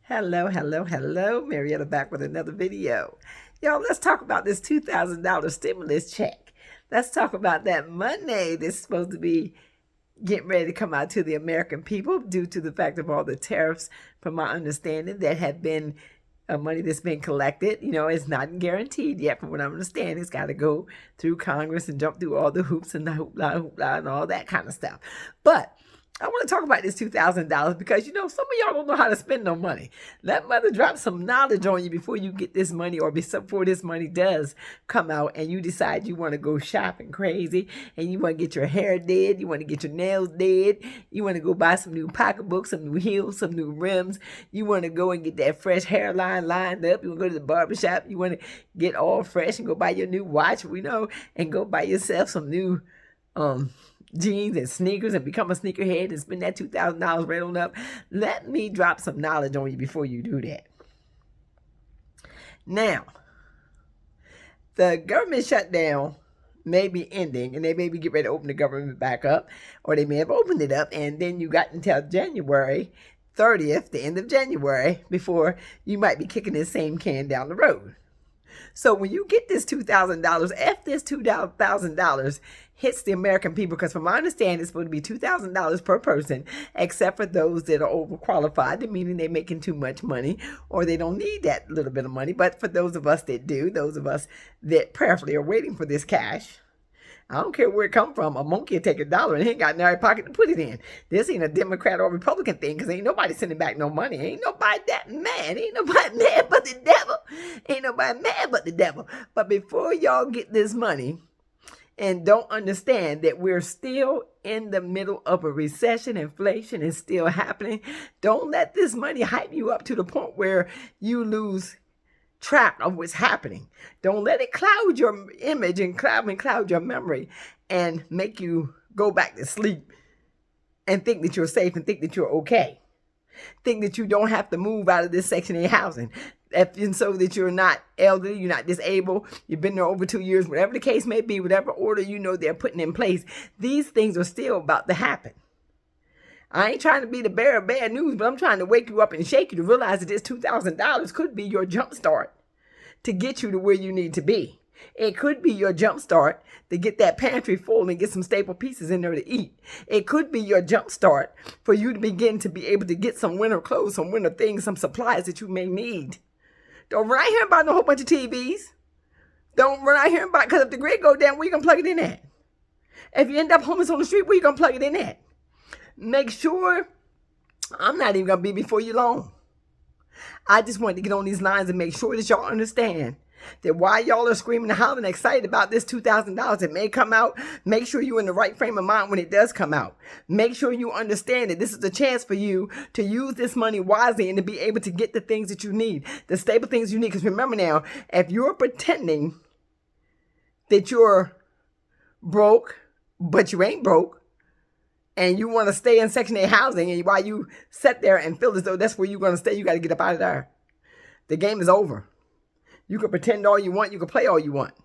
Hello, hello, hello. Marietta back with another video. Y'all, let's talk about this $2,000 stimulus check. Let's talk about that money that's supposed to be getting ready to come out to the American people due to the fact of all the tariffs, from my understanding, that have been money that's been collected. It's not guaranteed yet, from what I understand. It's got to go through Congress and jump through all the hoops and the hoopla and all that kind of stuff. But I want to talk about this $2,000 because, some of y'all don't know how to spend no money. Let mother drop some knowledge on you before you get this money, or before this money does come out and you decide you want to go shopping crazy and you want to get your hair did, you want to get your nails did, you want to go buy some new pocketbooks, some new heels, some new rims, you want to go and get that fresh hairline lined up, you want to go to the barbershop, you want to get all fresh and go buy your new watch, and go buy yourself some new jeans and sneakers and become a sneakerhead and spend that $2,000 right on up. Let me drop some knowledge on you before you do that. Now, the government shutdown may be ending, and they may be getting ready to open the government back up, or they may have opened it up, and then you got until January 30th, the end of January, before you might be kicking this same can down the road. So when you get this $2,000, if this $2,000 hits the American people, because from my understanding, it's supposed to be $2,000 per person, except for those that are overqualified, meaning they're making too much money or they don't need that little bit of money. But for those of us that do, those of us that prayerfully are waiting for this cash, I don't care where it come from. A monkey will take $1 and he ain't got in every pocket to put it in. This ain't a Democrat or Republican thing, because ain't nobody sending back no money. Ain't nobody that mad. Ain't nobody mad but the devil. Ain't nobody mad but the devil. But before y'all get this money and don't understand that we're still in the middle of a recession, inflation is still happening, don't let this money hype you up to the point where you lose track of what's happening. Don't let it cloud your image and cloud your memory and make you go back to sleep and think that you're safe and think that you're okay. Think that you don't have to move out of this Section 8 housing. And so that you're not elderly, you're not disabled, you've been there over 2 years, whatever the case may be, whatever order they're putting in place, these things are still about to happen. I ain't trying to be the bearer of bad news, but I'm trying to wake you up and shake you to realize that this $2,000 could be your jump start to get you to where you need to be. It could be your jump start to get that pantry full and get some staple pieces in there to eat. It could be your jump start for you to begin to be able to get some winter clothes, some winter things, some supplies that you may need. Don't run out here and buy no whole bunch of TVs. Don't run out here and buy, because if the grid go down, where you going to plug it in at? If you end up homeless on the street, where you going to plug it in at? Make sure, I'm not even going to be before you long. I just wanted to get on these lines and make sure that y'all understand that while y'all are screaming and hollering excited about this $2,000 that may come out, make sure you're in the right frame of mind when it does come out. Make sure you understand that this is a chance for you to use this money wisely and to be able to get the things that you need, the stable things you need. Because remember now, if you're pretending that you're broke, but you ain't broke, and you want to stay in Section 8 housing, and while you sit there and feel as though that's where you're going to stay, you got to get up out of there. The game is over. You can pretend all you want. You can play all you want.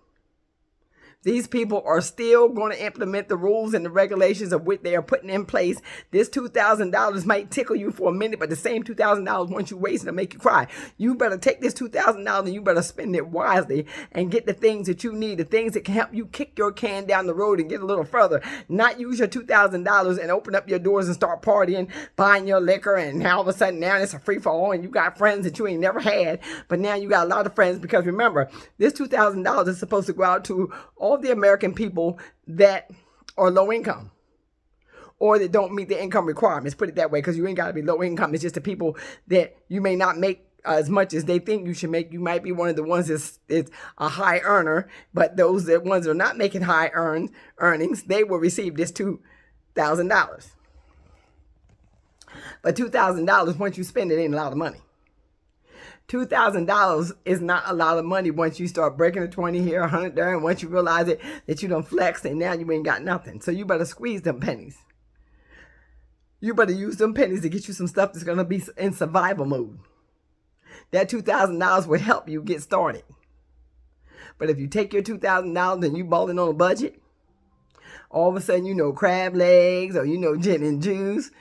These people are still going to implement the rules and the regulations of what they are putting in place. This $2,000 might tickle you for a minute, but the same $2,000 once you waste, it'll make you cry. You better take this $2,000 and you better spend it wisely and get the things that you need, the things that can help you kick your can down the road and get a little further. Not use your $2,000 and open up your doors and start partying, buying your liquor, and all of a sudden now it's a free-for-all and you got friends that you ain't never had, but now you got a lot of friends, because remember, this $2,000 is supposed to go out to all the American people that are low income or that don't meet the income requirements. Put it that way, because you ain't got to be low income. It's just the people that you may not make as much as they think you should make. You might be one of the ones that's a high earner, but those ones that are not making high earnings, they will receive this $2,000. But $2,000, once you spend it, ain't a lot of money. $2,000 is not a lot of money once you start breaking the 20 here, 100 there, and once you realize it, that you done flexed and now you ain't got nothing. So you better squeeze them pennies. You better use them pennies to get you some stuff that's going to be in survival mode. That $2,000 will help you get started. But if you take your $2,000 and you balling on a budget, All of a sudden, crab legs or, gin and juice,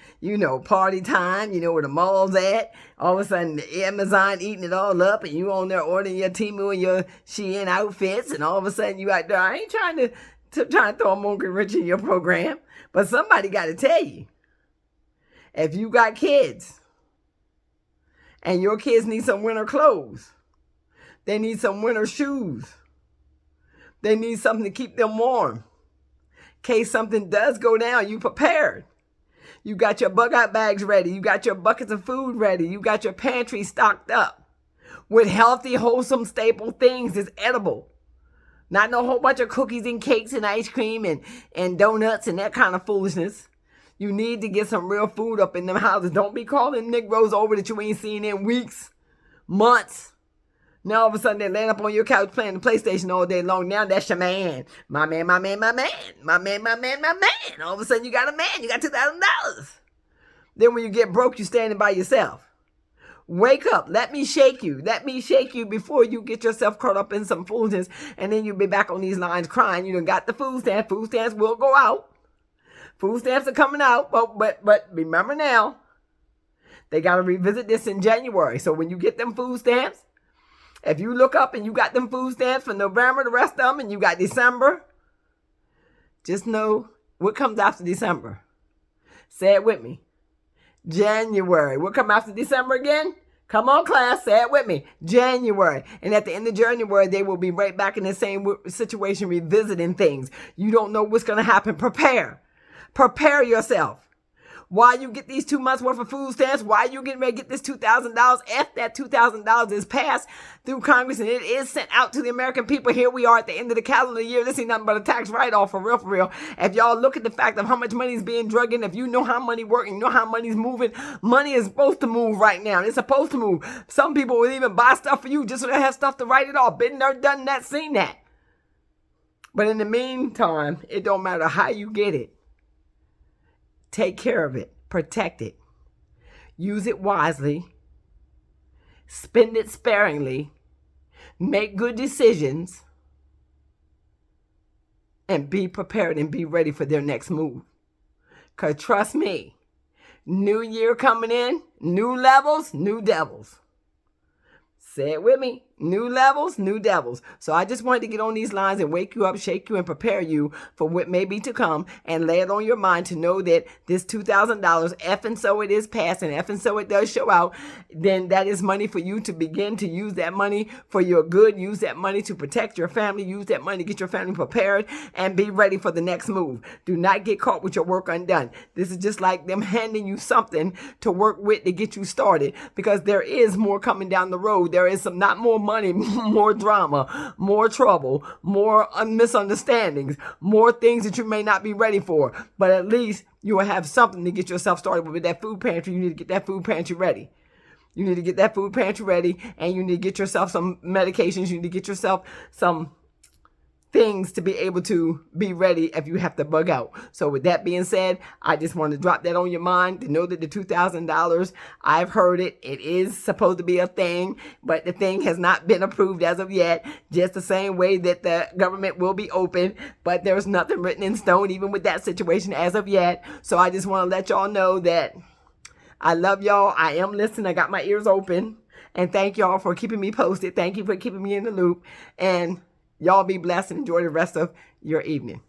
party time, where the mall's at. All of a sudden, Amazon eating it all up and you on there ordering your Temu and your Shein outfits. And all of a sudden, you out there. I ain't trying to throw a monkey wrench in your program, but somebody got to tell you. If you got kids and your kids need some winter clothes, they need some winter shoes, they need something to keep them warm. In case something does go down, you prepared. You got your bug out bags ready. You got your buckets of food ready. You got your pantry stocked up with healthy, wholesome, staple things that's edible. Not no whole bunch of cookies and cakes and ice cream and donuts and that kind of foolishness. You need to get some real food up in them houses. Don't be calling Negroes over that you ain't seen in weeks, months. Now all of a sudden they land up on your couch playing the PlayStation all day long. Now that's your man. My man, my man, my man. My man, my man, my man. All of a sudden you got a man. You got $2,000. Then when you get broke, you standing by yourself. Wake up. Let me shake you. Let me shake you before you get yourself caught up in some foolishness. And then you'll be back on these lines crying. You done got the food stamps. Food stamps will go out. Food stamps are coming out. But remember now, they got to revisit this in January. So when you get them food stamps, if you look up and you got them food stamps for November, the rest of them, and you got December, just know what comes after December. Say it with me. January. What comes after December again? Come on, class. Say it with me. January. And at the end of January, they will be right back in the same situation, revisiting things. You don't know what's going to happen. Prepare. Prepare yourself. Why you get these 2 months worth of food stamps? Why you getting ready to get this $2,000? If that $2,000 is passed through Congress and it is sent out to the American people, here we are at the end of the calendar year. This ain't nothing but a tax write-off for real, for real. If y'all look at the fact of how much money is being drugged in, if you know how money works, you know how money's moving, money is supposed to move right now. It's supposed to move. Some people will even buy stuff for you just so they have stuff to write it off. Been there, done that, seen that. But in the meantime, it don't matter how you get it. Take care of it. Protect it. Use it wisely. Spend it sparingly. Make good decisions. And be prepared and be ready for their next move. Because trust me, new year coming in, new levels, new devils. Say it with me. New levels, new devils. So I just wanted to get on these lines and wake you up, shake you, and prepare you for what may be to come and lay it on your mind to know that this $2,000, if and so it is passed and if and so it does show out, then that is money for you to begin to use that money for your good. Use that money to protect your family. Use that money to get your family prepared and be ready for the next move. Do not get caught with your work undone. This is just like them handing you something to work with to get you started, because there is more coming down the road. There is some, not more money, more drama, more trouble, more misunderstandings, more things that you may not be ready for. But at least you will have something to get yourself started with that food pantry. You need to get that food pantry ready. You need to get that food pantry ready, and you need to get yourself some medications. You need to get yourself some things to be able to be ready if you have to bug out. So with that being said, I just want to drop that on your mind to know that the $2,000, I've heard it. It is supposed to be a thing, but the thing has not been approved as of yet. Just the same way that the government will be open, but there's nothing written in stone even with that situation as of yet. So I just want to let y'all know that I love y'all. I am listening. I got my ears open. And thank y'all for keeping me posted. Thank you for keeping me in the loop. And y'all be blessed and enjoy the rest of your evening.